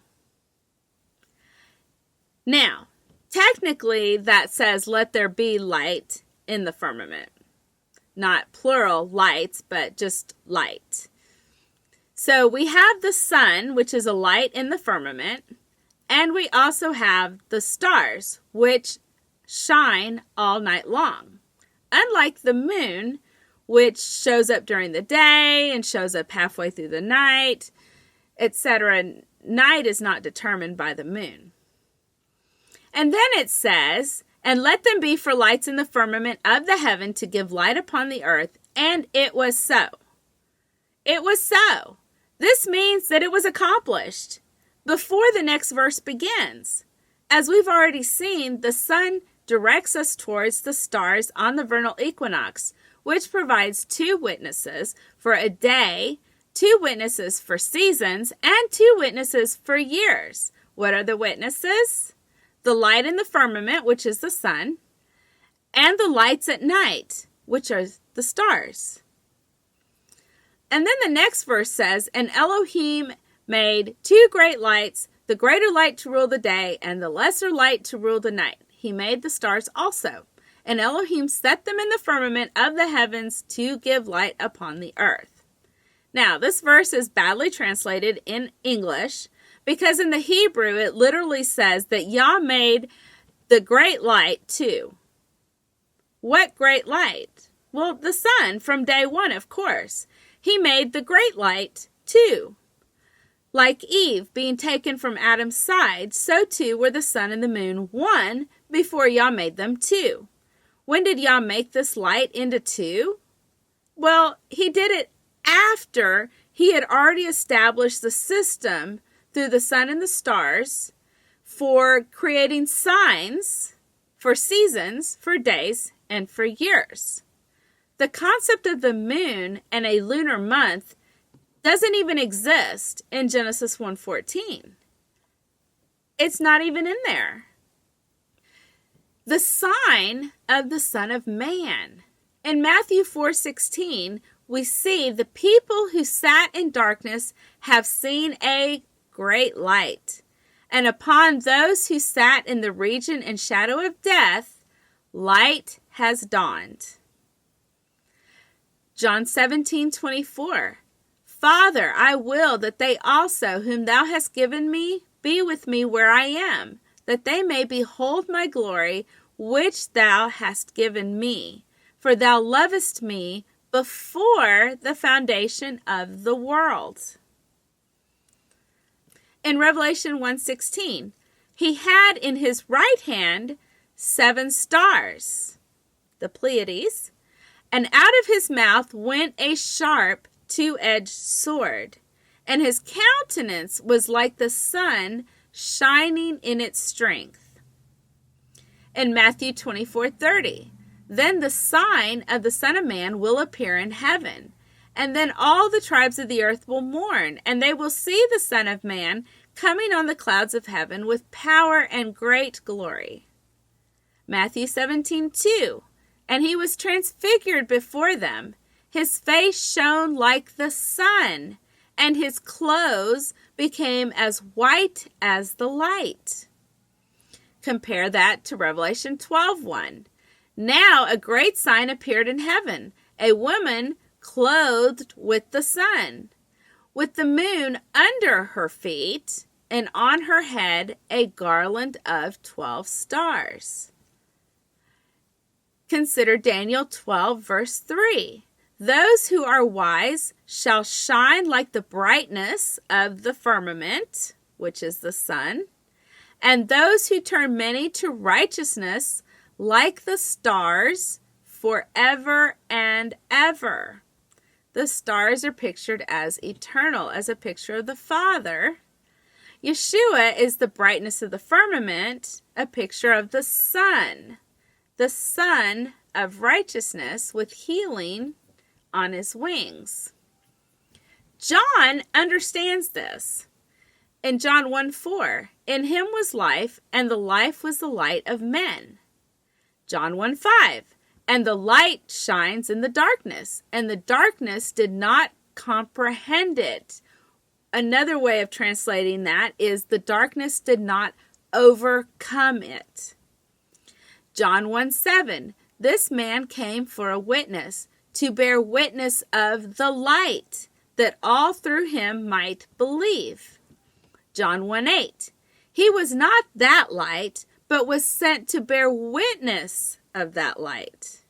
Now, technically that says, "Let there be light in the firmament." Not plural lights, but just light. So we have the sun, which is a light in the firmament. And we also have the stars, which shine all night long. Unlike the moon, which shows up during the day and shows up halfway through the night, etc. Night is not determined by the moon. And then it says, "And let them be for lights in the firmament of the heaven to give light upon the earth." And it was so. It was so. This means that it was accomplished before the next verse begins. As we've already seen, the sun directs us towards the stars on the vernal equinox, which provides 2 witnesses for a day, 2 witnesses for seasons, and 2 witnesses for years. What are the witnesses? The light in the firmament, which is the sun, and the lights at night, which are the stars. And then the next verse says, "And Elohim made 2 great lights, the greater light to rule the day, and the lesser light to rule the night. He made the stars also. And Elohim set them in the firmament of the heavens to give light upon the earth." Now, this verse is badly translated in English because in the Hebrew it literally says that Yah made the great light too. What great light? Well, the sun from day 1, of course. He made the great light too. Like Eve being taken from Adam's side, so too were the sun and the moon one before Yah made them two. When did Yah make this light into two? Well, he did it after he had already established the system through the sun and the stars for creating signs for seasons, for days, and for years. The concept of the moon and a lunar month doesn't even exist in Genesis 1:14. It's not even in there. The sign of the Son of Man. In Matthew 4:16, we see the people who sat in darkness have seen a great light. And upon those who sat in the region and shadow of death, light has dawned. John 17:24. Father, I will that they also, whom thou hast given me, be with me where I am, that they may behold my glory, which thou hast given me. For thou lovest me before the foundation of the world. In Revelation 1:16, he had in his right hand 7 stars, the Pleiades, and out of his mouth went a sharp 2-edged sword, and his countenance was like the sun shining in its strength. In Matthew 24:30, then the sign of the Son of Man will appear in heaven, and then all the tribes of the earth will mourn, and they will see the Son of Man coming on the clouds of heaven with power and great glory. Matthew 17:2, and he was transfigured before them. His face shone like the sun, and his clothes became as white as the light. Compare that to Revelation 12:1. Now a great sign appeared in heaven, a woman clothed with the sun, with the moon under her feet, and on her head a garland of 12 stars. Consider Daniel 12, verse 3. Those who are wise shall shine like the brightness of the firmament, which is the sun, and those who turn many to righteousness like the stars forever and ever. The stars are pictured as eternal, as a picture of the Father. Yeshua is the brightness of the firmament, a picture of the sun of righteousness with healing on his wings. John understands this. In John 1:4, in him was life, and the life was the light of men. John 1:5, and the light shines in the darkness, and the darkness did not comprehend it. Another way of translating that is the darkness did not overcome it. John 1:7, this man came for a witness, to bear witness of the light, that all through him might believe. John 1:8, he was not that light, but was sent to bear witness of that light.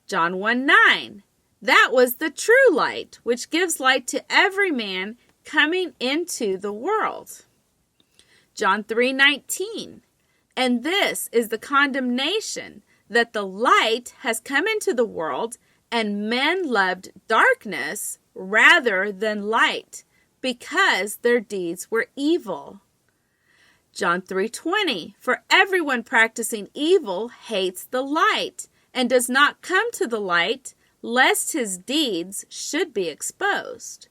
John 1:9, that was the true light, which gives light to every man coming into the world. John 3:19, and this is the condemnation, that the light has come into the world, and men loved darkness rather than light, because their deeds were evil. John 3:20, for everyone practicing evil hates the light, and does not come to the light, lest his deeds should be exposed.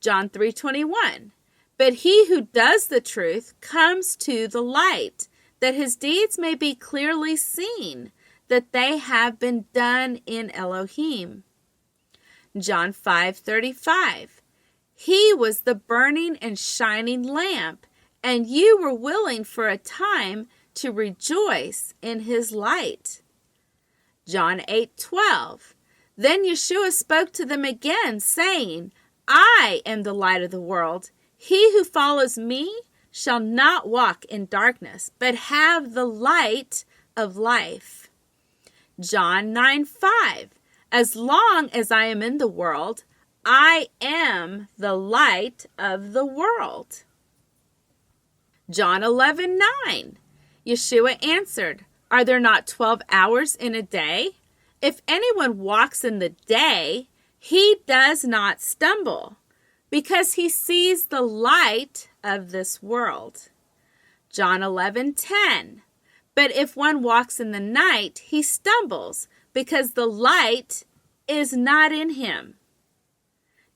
John 3:21, but he who does the truth comes to the light, that his deeds may be clearly seen, that they have been done in Elohim. John 5:35, he was the burning and shining lamp, and you were willing for a time to rejoice in his light. John 8:12, then Yeshua spoke to them again, saying, I am the light of the world. He who follows me shall not walk in darkness, but have the light of life. John 9:5, as long as I am in the world, I am the light of the world. John 11:9. Yeshua answered, Are there not 12 hours in a day? If anyone walks in the day, he does not stumble, because he sees the light of this world. John 11:10. But if one walks in the night, he stumbles, because the light is not in him.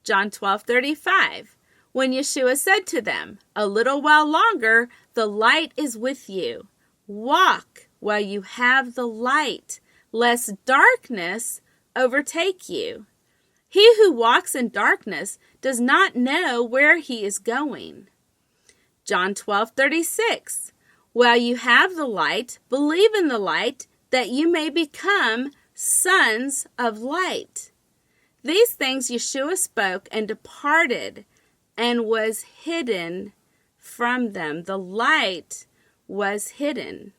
John 12:35. When Yeshua said to them, A little while longer, the light is with you. Walk while you have the light, lest darkness overtake you. He who walks in darkness does not know where he is going. John 12:36. While you have the light, believe in the light, that you may become sons of light. These things Yeshua spoke and departed, and was hidden from them. The light was hidden.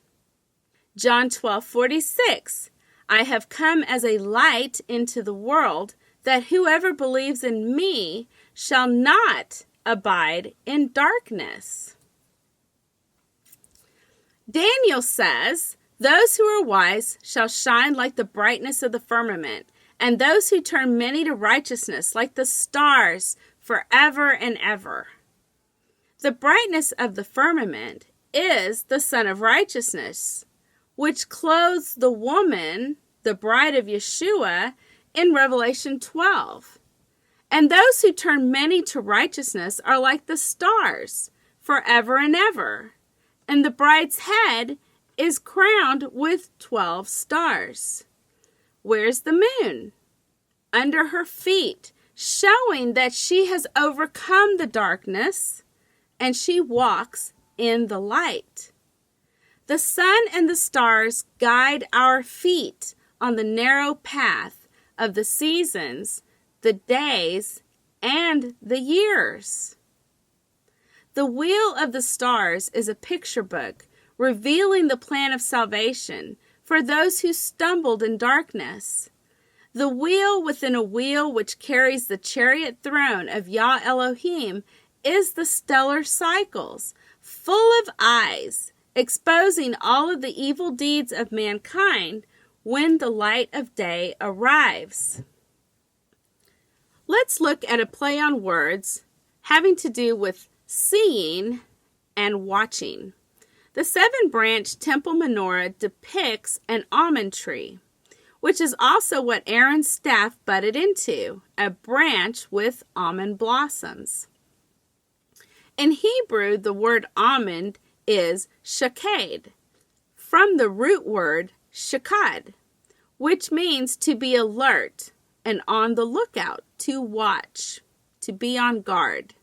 John 12:46. I have come as a light into the world, that whoever believes in me shall not abide in darkness. Daniel says, Those who are wise shall shine like the brightness of the firmament, and those who turn many to righteousness like the stars forever and ever. The brightness of the firmament is the Son of Righteousness, which clothes the woman, the bride of Yeshua, in Revelation 12. And those who turn many to righteousness are like the stars forever and ever. And the bride's head is crowned with 12 stars. Where's the moon? Under her feet, showing that she has overcome the darkness, and she walks in the light. The sun and the stars guide our feet on the narrow path of the seasons, the days, and the years. The wheel of the stars is a picture book revealing the plan of salvation for those who stumbled in darkness. The wheel within a wheel which carries the chariot throne of Yah Elohim is the stellar cycles, full of eyes, exposing all of the evil deeds of mankind when the light of day arrives. Let's look at a play on words having to do with seeing and watching. The 7-branch temple menorah depicts an almond tree, which is also what Aaron's staff budded into, a branch with almond blossoms. In Hebrew, the word almond is shaked, from the root word shakad, which means to be alert and on the lookout, to watch, to be on guard.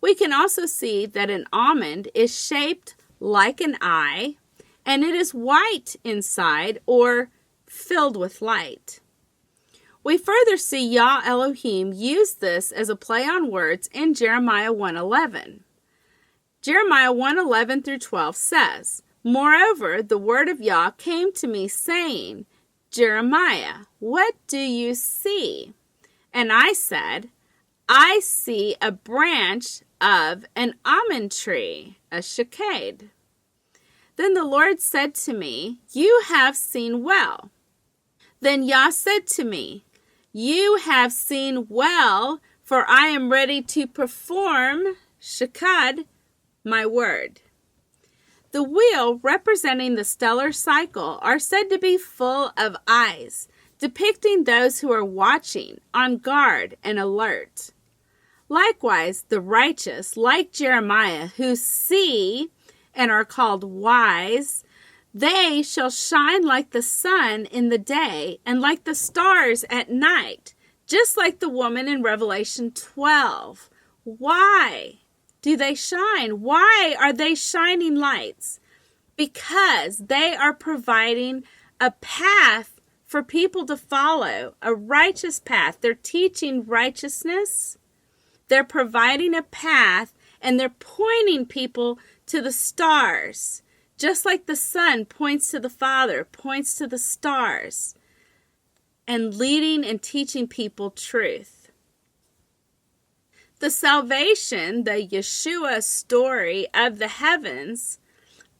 We can also see that an almond is shaped like an eye, and it is white inside or filled with light. We further see Yah Elohim use this as a play on words in Jeremiah 1:11. Jeremiah 1:11 through 12 says, Moreover, the word of Yah came to me, saying, Jeremiah, what do you see? And I said, I see a branch of an almond tree, a shaked. Then the Lord said to me, You have seen well. Then Yah said to me, You have seen well, for I am ready to perform, shakad, my word. The wheel representing the stellar cycle are said to be full of eyes, depicting those who are watching, on guard, and alert. Likewise, the righteous, like Jeremiah, who see and are called wise, they shall shine like the sun in the day and like the stars at night, just like the woman in Revelation 12. Why do they shine? Why are they shining lights? Because they are providing a path for people to follow, a righteous path. They're teaching righteousness. They're providing a path, and they're pointing people to the stars, just like the sun points to the Father, points to the stars, and leading and teaching people truth. The salvation, the Yeshua story of the heavens,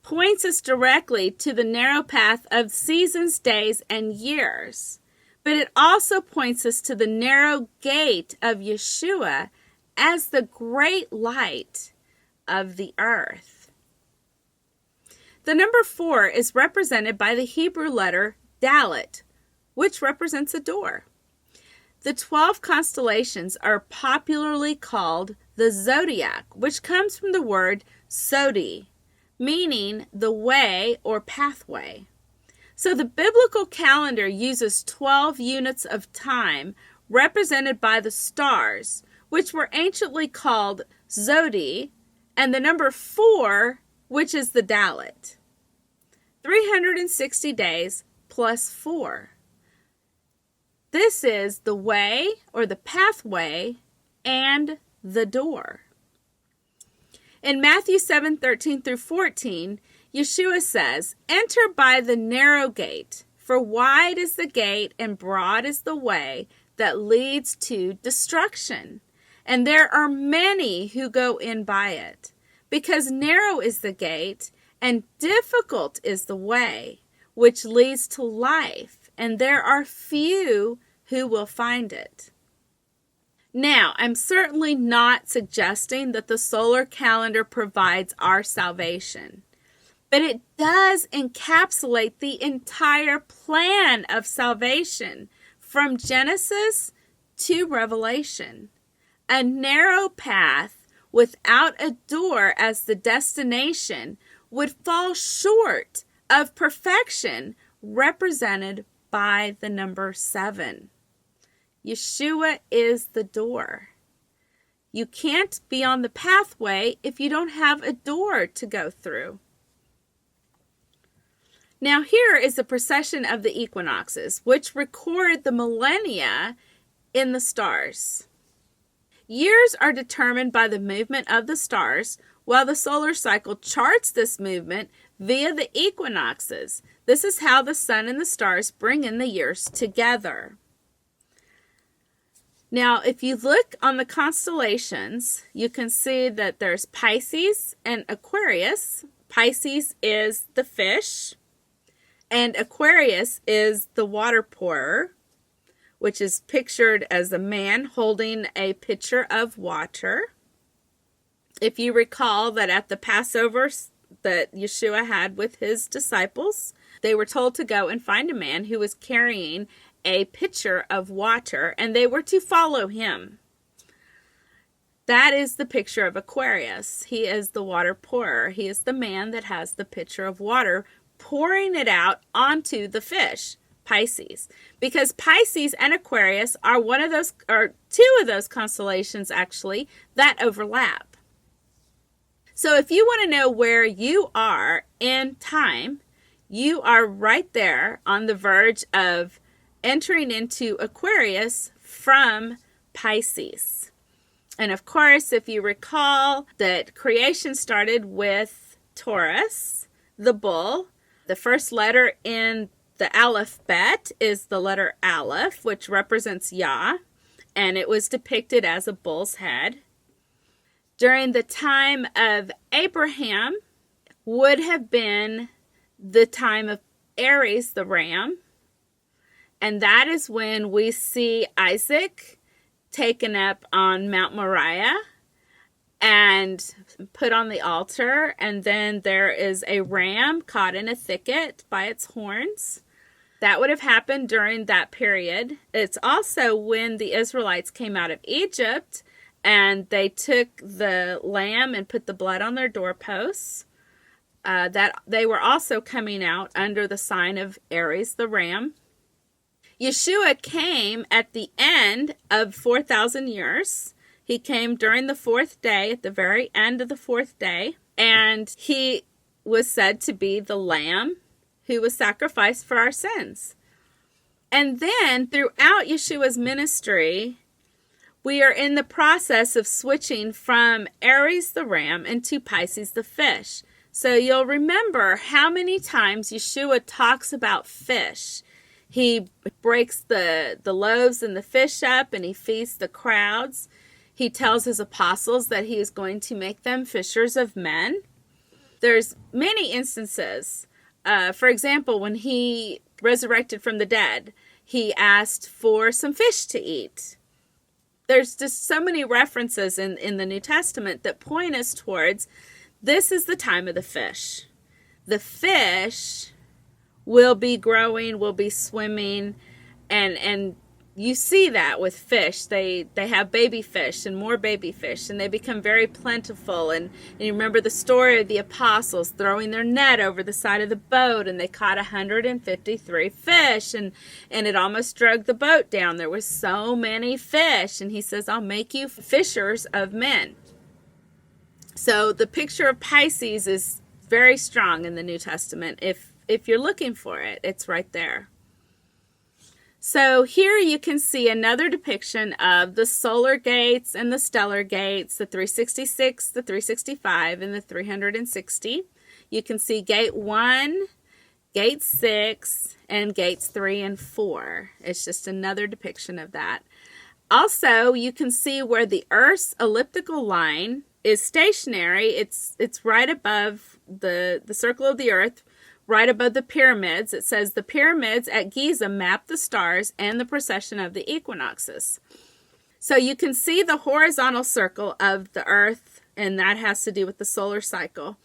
points us directly to the narrow path of seasons, days, and years. But it also points us to the narrow gate of Yeshua as the great light of the earth. The number 4 is represented by the Hebrew letter Dalet, which represents a door. The 12 constellations are popularly called the zodiac, which comes from the word sodi, meaning the way or pathway. So the biblical calendar uses 12 units of time represented by the stars, which were anciently called zodi, and the number 4, which is the Dalet. 360 days plus 4. This is the way or the pathway and the door. In Matthew 7:13 through 14, Yeshua says, "Enter by the narrow gate, for wide is the gate and broad is the way that leads to destruction. And there are many who go in by it, because narrow is the gate and difficult is the way which leads to life, and there are few who will find it." Now, I'm certainly not suggesting that the solar calendar provides our salvation, but it does encapsulate the entire plan of salvation from Genesis to Revelation. A narrow path without a door as the destination would fall short of perfection represented by the number 7. Yeshua is the door. You can't be on the pathway if you don't have a door to go through. Now here is the procession of the equinoxes, which record the millennia in the stars. Years are determined by the movement of the stars, while the solar cycle charts this movement via the equinoxes. This is how the sun and the stars bring in the years together. Now, if you look on the constellations, you can see that there's Pisces and Aquarius. Pisces is the fish, and Aquarius is the water pourer, which is pictured as a man holding a pitcher of water. If you recall that at the Passover that Yeshua had with his disciples, they were told to go and find a man who was carrying a pitcher of water, and they were to follow him. That is the picture of Aquarius. He is the water pourer. He is the man that has the pitcher of water, pouring it out onto the fish, Pisces. Because Pisces and Aquarius are two of those constellations, actually, that overlap. So if you want to know where you are in time, you are right there on the verge of entering into Aquarius from Pisces. And of course, if you recall that creation started with Taurus, the bull. The first letter in the alphabet is the letter Aleph, which represents Yah, and it was depicted as a bull's head. During the time of Abraham would have been the time of Aries, the ram. And that is when we see Isaac taken up on Mount Moriah and put on the altar. And then there is a ram caught in a thicket by its horns. That would have happened during that period. It's also when the Israelites came out of Egypt and they took the lamb and put the blood on their doorposts. That they were also coming out under the sign of Aries, the ram. Yeshua came at the end of 4,000 years. He came during the fourth day, at the very end of the fourth day. And he was said to be the lamb who was sacrificed for our sins. And then throughout Yeshua's ministry, we are in the process of switching from Aries the ram into Pisces the fish. So you'll remember how many times Yeshua talks about fish. He breaks the loaves and the fish up and he feasts the crowds. He tells his apostles that he is going to make them fishers of men. There's many instances. For example, when he resurrected from the dead, he asked for some fish to eat. There's just so many references in the New Testament that point us towards this is the time of the fish. The fish will be growing, will be swimming, and you see that with fish. They have baby fish and more baby fish, and they become very plentiful. And you remember the story of the apostles throwing their net over the side of the boat, and they caught 153 fish, and it almost dragged the boat down. There was so many fish, and he says, I'll make you fishers of men. So the picture of Pisces is very strong in the New Testament. If you're looking for it, it's right there. So here you can see another depiction of the solar gates and the stellar gates, the 366, the 365, and the 360. You can see gate 1, gate 6, and gates 3 and 4. It's just another depiction of that. Also, you can see where the Earth's elliptical line is stationary. It's right above the circle of the Earth, right above the pyramids. It says the pyramids at Giza map the stars and the precession of the equinoxes. So you can see the horizontal circle of the Earth, and that has to do with the solar cycle.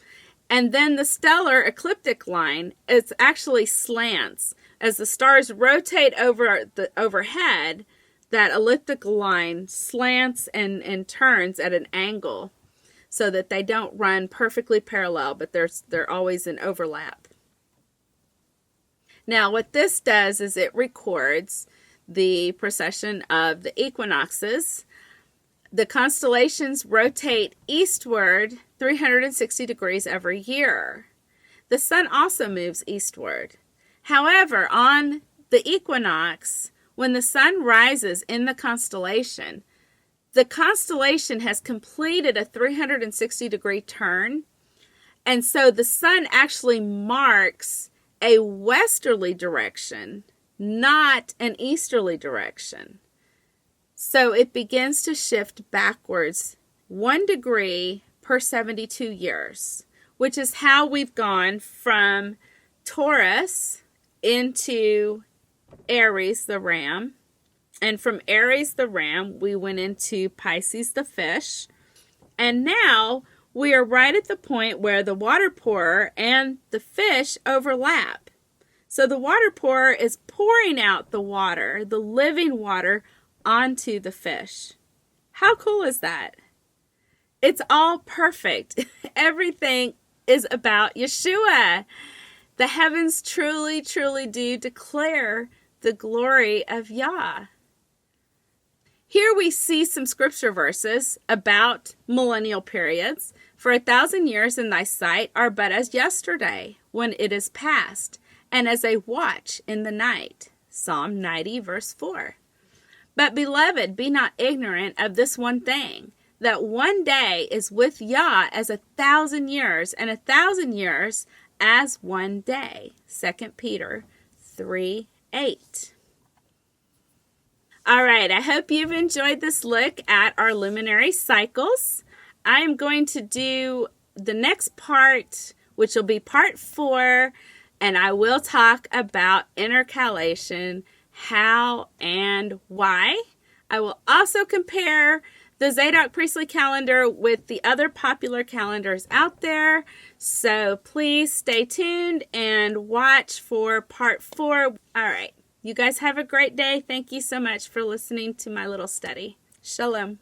And then the stellar ecliptic line, it's actually slants. As the stars rotate overhead, that elliptical line slants and turns at an angle so that they don't run perfectly parallel, but they're always in overlap. Now, what this does is it records the precession of the equinoxes. The constellations rotate eastward 360 degrees every year. The sun also moves eastward. However, on the equinox, when the sun rises in the constellation has completed a 360 degree turn. And so the sun actually marks a westerly direction, not an easterly direction. So it begins to shift backwards 1 degree per 72 years, which is how we've gone from Taurus into Aries, the ram. And from Aries, the ram, we went into Pisces, the fish. And now we are right at the point where the water pourer and the fish overlap. So the water pourer is pouring out the water, the living water, onto the fish. How cool is that? It's all perfect. Everything is about Yeshua. The heavens truly, truly do declare the glory of Yah. Here we see some scripture verses about millennial periods. For 1,000 years in thy sight are but as yesterday, when it is past, and as a watch in the night. Psalm 90, verse 4. But, beloved, be not ignorant of this one thing, that one day is with Yah as 1,000 years, and 1,000 years as one day. 2 Peter 3:8. All right, I hope you've enjoyed this look at our luminary cycles. I'm going to do the next part, which will be part 4, and I will talk about intercalation, how and why. I will also compare the Zadok priestly calendar with the other popular calendars out there. So please stay tuned and watch for part 4. All right. You guys have a great day. Thank you so much for listening to my little study. Shalom.